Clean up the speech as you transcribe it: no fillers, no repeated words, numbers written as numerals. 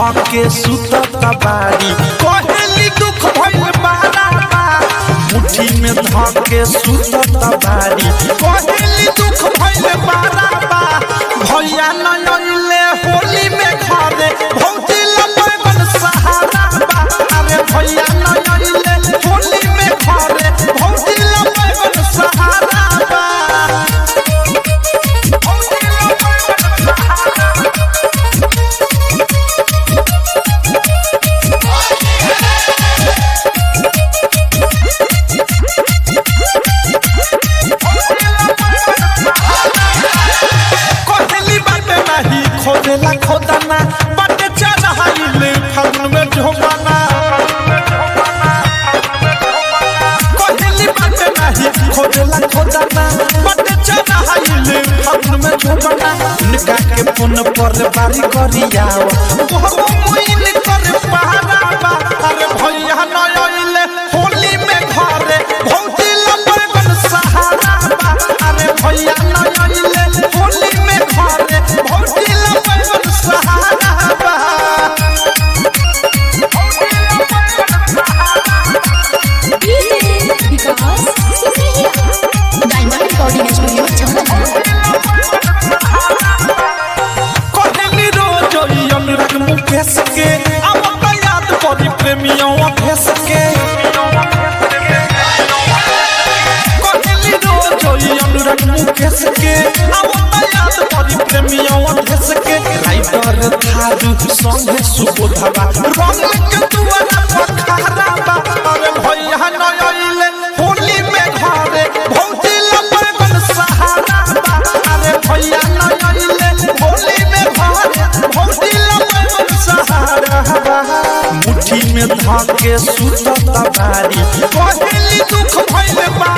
धके सुतत बारी कहली दुख भइल बारा बा मुट्ठी में धके सुतत बारी कहली दुख भइल बारा बा भैया न अइले होली में घरे भौजी लगन सहारा बा अरे भैया न अइले होली में घरे भौजी लगन सहारा बा खोदेला खोदाना बटे चढ़ाइले फागुन में झोमाना कहली बाटे नहीं खोदेला खोदाना बटे चढ़ाइले फागुन में झोमाना उनका के फोन पर बारी करियाओ कहबो मोइन कर पहाड़ा बा अरे भैया न अइले होली में घरे भौजी लगन सहारा बा अरे भैया न अइले होली में घरे भौजी मुकेश के अब याद पड़ी प्रेमियों भेस के कहली रोज अनुराग मुकेश के अब याद पड़ी प्रेमियों भेस के राइटर थारू संगे सुबोधवा रंग के दुआरा पखारा बा अरे भैया न अइले होली में घरे भौजी लगन सहारा बा अरे भैया न अइले होली में घरे भौजी मुट्ठी में धके सुतत बारी कहली दुख भइल बा